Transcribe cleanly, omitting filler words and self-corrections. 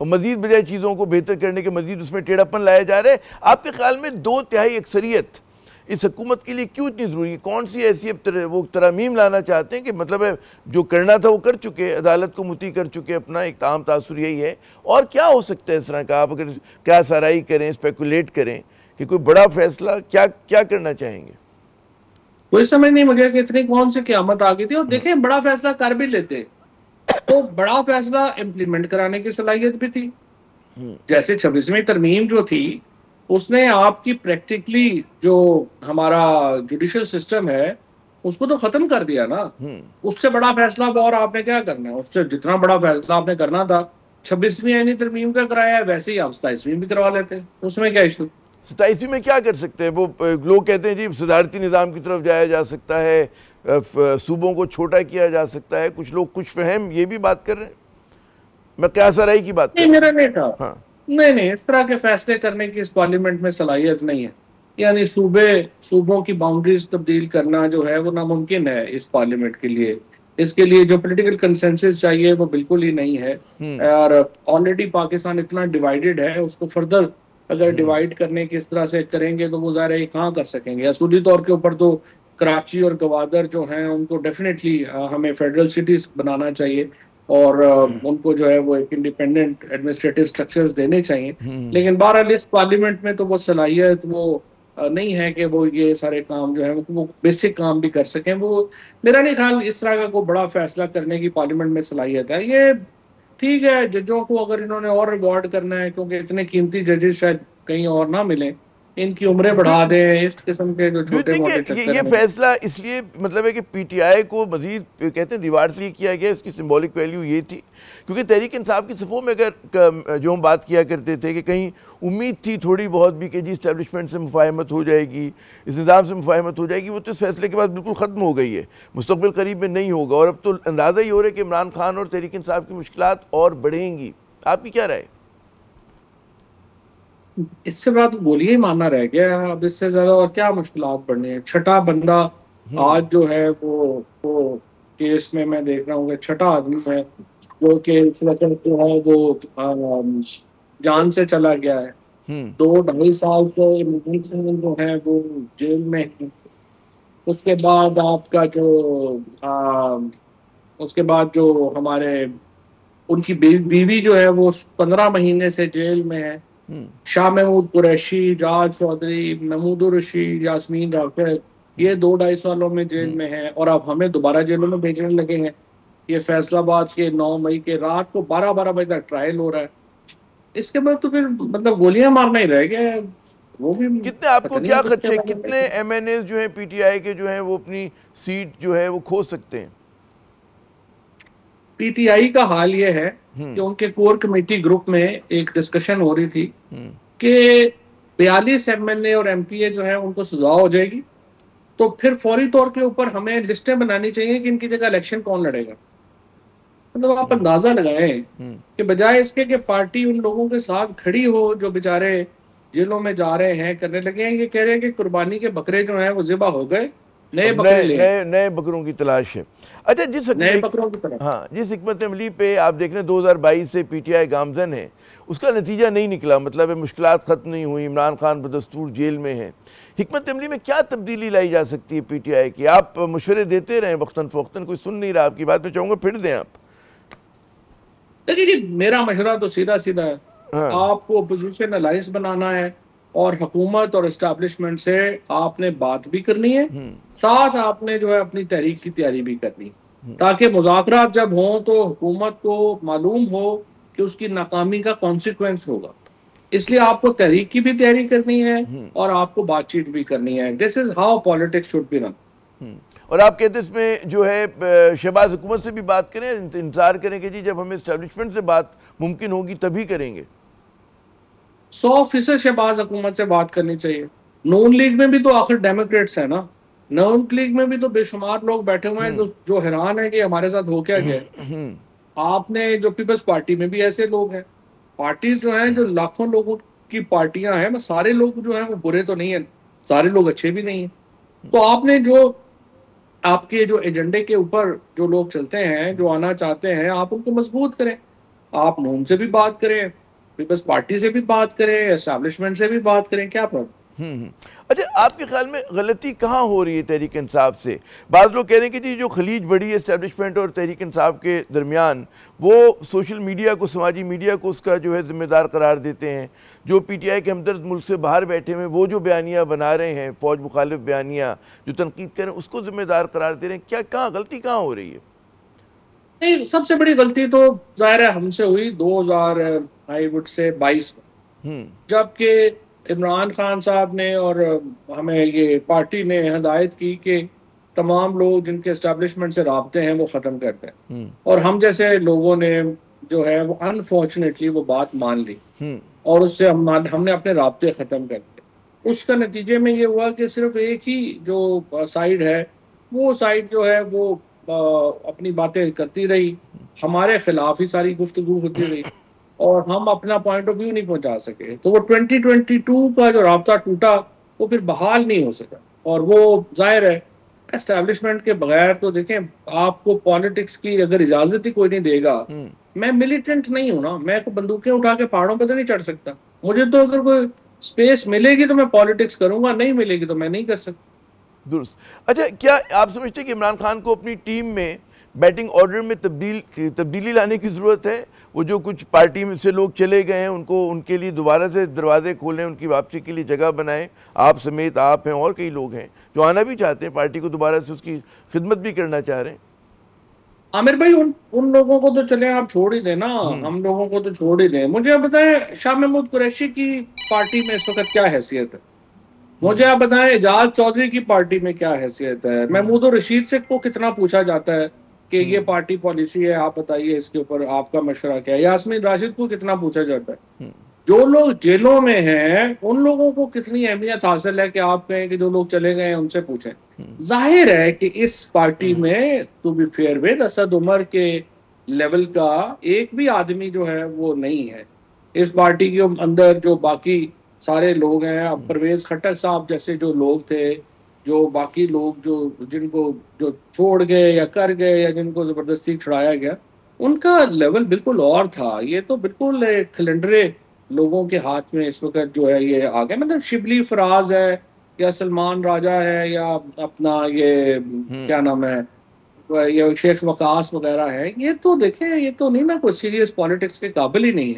और मजीद बजाय चीज़ों को बेहतर करने के मजीद उसमें टेढ़ापन लाया जा रहा है। आपके ख्याल में 2/3 अक्सरियत इस हुकूमत के लिए क्यों इतनी ज़रूरी है? कौन सी ऐसी वो तरमीम लाना चाहते हैं कि मतलब है जो करना था वो कर चुके, अदालत को मुती कर चुके, अपना एक ताम तासुर यही है, और क्या हो सकता है इस तरह का? आप अगर क्या सराई करें, स्पेकुलेट करें कि कोई बड़ा फैसला क्या क्या करना चाहेंगे? कोई समझ नहीं मुझे कि इतनी कौन सी क़यामत आ गई थी। और देखें, बड़ा फैसला कर भी लेते तो बड़ा फैसला इम्प्लीमेंट कराने की सलाहियत भी थी। जैसे 26वीं तरमीम जो थी, उसने आपकी प्रैक्टिकली जो हमारा जुडिशियल सिस्टम है उसको तो खत्म कर दिया ना। उससे बड़ा फैसला अब और आपने क्या करना है? उससे जितना बड़ा फैसला आपने करना था 26वीं आईनी तरमीम का कराया है, वैसे ही आप 27वीं भी करवा लेते, उसमें क्या इशू? 27वीं में क्या कर सकते हैं? वो लोग कहते हैं जी सदारती निज़ाम की तरफ जाया जा सकता है, सूबों को छोटा किया जा सकता है, कुछ लोग कुछ फहम ये भी बात कर रहे हैं। मैं क्या सराई की बात कर नहीं, रहा मेरा नहीं था। हूँ। हाँ, नहीं नहीं, इस तरह के फैसले करने की इस पार्लियामेंट में सलाहियत नहीं है। यानी सूबों की बाउंड्रीज तब्दील करना जो है वो नामुमकिन है इस पार्लियामेंट के लिए। इसके लिए जो पॉलिटिकल कंसेंसस चाहिए वो बिल्कुल ही नहीं है। और ऑलरेडी पाकिस्तान इतना डिवाइडेड है, उसको फर्दर अगर डिवाइड करने की इस तरह से करेंगे तो वो ज़ाहिर है कहाँ कर सकेंगे। असूली तौर के ऊपर तो कराची और गवादर जो हैं उनको डेफिनेटली हमें फेडरल सिटीज बनाना चाहिए और उनको जो है वो एक इंडिपेंडेंट एडमिनिस्ट्रेटिव स्ट्रक्चर्स देने चाहिए। लेकिन बहरहाल इस पार्लियामेंट में तो वो सलाहियत वो नहीं है कि वो ये सारे काम जो है वो बेसिक काम भी कर सकें। वो मेरा नहीं ख्याल इस तरह का कोई बड़ा फैसला करने की पार्लियामेंट में सलाहियत है। ये ठीक है, जजों को अगर इन्होंने और रिवॉर्ड करना है, क्योंकि इतने कीमती जजेस शायद कहीं और ना मिले, इनकी उम्रें बढ़ा दें, इस किस्म के जो डू यू छोटे थिंक मोटे ये चक्कर हैं। फैसला इसलिए मतलब है कि पीटीआई को मजीद कहते हैं दीवार से किया गया, इसकी सिंबॉलिक वैल्यू ये थी क्योंकि तहरीक इंसाफ की सफ़ों में अगर जो हम बात किया करते थे कि कहीं उम्मीद थी थोड़ी बहुत भी कि जी इस्टेब्लिशमेंट से मुफाहमत हो जाएगी, इस निज़ाम से मुफाहमत हो जाएगी, वो तो इस फैसले के बाद बिल्कुल ख़त्म हो गई है, मुस्तक़बिल करीब में नहीं होगा। और अब तो अंदाज़ा ही हो रहा है कि इमरान खान और तहरीक इंसाफ की मुश्किलात और बढ़ेंगी। आपकी क्या राय? इससे बड़ा तो गोली ही मारना रह गया है। अब इससे ज्यादा और क्या मुश्किलात बढ़नी है? छठा बंदा आज जो है वो केस में मैं देख रहा हूँ कि छठा आदमी है जो कि इस वक्त जो है वो जान से चला गया है। 2 ढाई साल से इमरान खान जो है वो जेल में है। उसके बाद आपका जो उसके बाद जो हमारे उनकी बीवी जो है वो 15 महीने से जेल में है। शाह महमूद कुरैशी, जाज चौधरी, महमूद रशीद, यास्मीन राफेल, ये 2 ढाई सालों में जेल में है और अब हमें दोबारा जेलों में भेजने लगे हैं। ये फैसलाबाद के 9 मई के रात को 12-12 बजे तक ट्रायल हो रहा है। इसके बाद तो फिर मतलब गोलियां मारना ही रह गया है। वो भी कितने आपको पता नहीं क्या अब इसके खदशे, बारे में कितने एमएनएस जो हैं पीटीआई के जो हैं वो अपनी सीट जो है वो खो सकते हैं? पीटीआई का हाल ये है कि उनके कोर कमेटी ग्रुप में एक डिस्कशन हो रही थी कि 42 एमएलए और एमपीए जो है उनको सजा हो जाएगी, तो फिर फौरी तौर के ऊपर हमें लिस्टें बनानी चाहिए कि इनकी जगह इलेक्शन कौन लड़ेगा। मतलब आप अंदाजा लगाएं कि बजाय इसके कि पार्टी उन लोगों के साथ खड़ी हो जो बेचारे जेलों में जा रहे हैं, करने लगे हैं, ये कह रहे हैं कि कुर्बानी के बकरे जो हैं वो ज़िबा हो गए, नए अब बकरे नए ले आए, नए नए बकरों की तलाश है। अच्छा, नए बकरों की तरह। हाँ, जिस हिकमत अमली पे आप देख रहे हैं 2022 से पीटीआई गामजन है, उसका नतीजा नहीं निकला, मतलब है मुश्किलात ख़त्म नहीं हुई, इमरान खान बदस्तूर जेल में है। हिकमत अमली में क्या तब्दीली लाई जा सकती है पीटीआई की? आप मशवरे देते रहें वक्तन फ़वक्तन, कोई सुन नहीं रहा आपकी बात, मैं चाहूँगा फिर दें आप। देखिए जी, मेरा मशवरा तो सीधा सीधा है। हाँ, आपको अपोजिशन अलायंस बनाना है और हुकूमत और इस्टेब्लिशमेंट से आपने बात भी करनी है, साथ आपने जो है अपनी तहरीक की तैयारी भी करनी है, ताकि मुज़ाकरात जब हों तो हुकूमत को मालूम हो कि उसकी नाकामी का कॉन्सिक्वेंस होगा। इसलिए आपको तहरीक की भी तैयारी करनी है और आपको बातचीत भी करनी है। This is how politics should be run. और आप कहते हैं इसमें जो है शहबाज हुकूमत से भी बात करें, इंतजार करें कि जी जब हमें इस्टेब्लिशमेंट से बात मुमकिन होगी तभी करेंगे। 100% शहबाज हुकूमत से बात करनी चाहिए। नून लीग में भी तो आखिर डेमोक्रेट्स है ना। नून लीग में भी तो बेशुमार लोग बैठे हुए हैं जो हैरान है कि हमारे साथ हो क्या गया। आपने जो पीपल्स पार्टी में भी ऐसे लोग हैं। पार्टीज जो हैं जो लाखों लोगों की पार्टियां हैं, सारे लोग जो हैं वो बुरे तो नहीं है, सारे लोग अच्छे भी नहीं है। तो आपने जो आपके जो एजेंडे के ऊपर जो लोग चलते हैं, जो आना चाहते हैं, आप उनको मजबूत करें। आप नून से भी बात करें, पीपल्स पार्टी से भी बात करें, एस्टैब्लिशमेंट से भी बात करें, क्या प्रॉब्लम? अच्छा, आपके ख्याल में गलती कहाँ हो रही है तहरीक इंसाफ से? बाद लोग कह रहे हैं कि जी जो खलीज बढ़ी है एस्टेब्लिशमेंट और तहरीक इंसाफ के दरमियान, वो सोशल मीडिया को, समाजी मीडिया को उसका जो है जिम्मेदार करार देते हैं। जो पीटीआई के हमदर्द मुल्क से बाहर बैठे हुए वो जो बयानियाँ बना रहे हैं, फ़ौज मुखालिफ बयानियाँ जो तनकीद कर रहे हैं, उसको जिम्मेदार करार दे रहे हैं। क्या कहाँ गलती कहाँ हो रही है? नहीं, सबसे बड़ी गलती तो जाहिर है हमसे हुई 2000 आई वुड से 22 में, जबकि इमरान खान साहब ने और हमें ये पार्टी ने हदायत की कि तमाम लोग जिनके एस्टेब्लिशमेंट से राब्ते हैं वो ख़त्म कर दें, और हम जैसे लोगों ने जो है वो अनफॉर्चुनेटली वो बात मान ली और उससे हमने अपने राब्ते ख़त्म कर दिए। उसका नतीजे में ये हुआ कि सिर्फ एक ही जो साइड है, वो साइड जो है वो अपनी बातें करती रही, हमारे खिलाफ ही सारी गुफ्तगू होती रही और हम अपना पॉइंट ऑफ व्यू नहीं पहुंचा सके। तो वो 2022 का जो राब्ता टूटा वो फिर बहाल नहीं हो सका, और वो जाहिर है एस्टैब्लिशमेंट के बगैर तो देखें, आपको पॉलिटिक्स की अगर इजाजत ही कोई नहीं देगा, मैं मिलिटेंट नहीं हूं ना, मैं को बंदूकें उठा के पहाड़ों पर तो नहीं चढ़ सकता। मुझे तो अगर कोई स्पेस मिलेगी तो मैं पॉलिटिक्स करूंगा, नहीं मिलेगी तो मैं नहीं कर सकता। दुरुस्त। अच्छा, क्या आप समझते हैं कि इमरान खान को अपनी टीम में बैटिंग ऑर्डर में तब्दीली लाने की ज़रूरत है? वो जो कुछ पार्टी में से लोग चले गए हैं उनको, उनके लिए दोबारा से दरवाजे खोलें, उनकी वापसी के लिए जगह बनाएं। आप समेत, आप हैं और कई लोग हैं जो आना भी चाहते हैं, पार्टी को दोबारा से उसकी खिदमत भी करना चाह रहे हैं। आमिर भाई, उन लोगों को तो चले आप छोड़ ही दें ना, हम लोगों को तो छोड़ ही दें। मुझे आप बताएं, शाह महमूद कुरैशी की पार्टी में इस वक्त क्या हैसियत है? मुझे आप बताएं, एजाज चौधरी की पार्टी में क्या हैसियत है? महमूद और रशीद से को कितना पूछा जाता है कि ये पार्टी पॉलिसी है, आप बताइए इसके ऊपर आपका मशवरा क्या है? यास्मीन राशिद को कितना पूछा जाता है? जो लोग जेलों में हैं उन लोगों को कितनी अहमियत हासिल है कि आप कहें कि जो लोग चले गए हैं उनसे पूछें? जाहिर है कि इस पार्टी में, to be fair with, Asad Umar के लेवल का एक भी आदमी जो है वो नहीं है। इस पार्टी के अंदर जो बाकी सारे लोग हैं, अब परवेज खट्टक साहब जैसे जो लोग थे, जो बाकी लोग जो जिनको जो छोड़ गए या कर गए या जिनको जबरदस्ती छुड़ाया गया, उनका लेवल बिल्कुल और था। ये तो बिल्कुल खिलंडरे लोगों के हाथ में इस वक्त जो है ये आ गया। मतलब शिबली फराज है या सलमान राजा है या अपना ये क्या नाम है, ये शेख वकास वगैरह है, ये तो देखें, ये तो नहीं ना कोई सीरियस पॉलिटिक्स के काबिल ही नहीं है।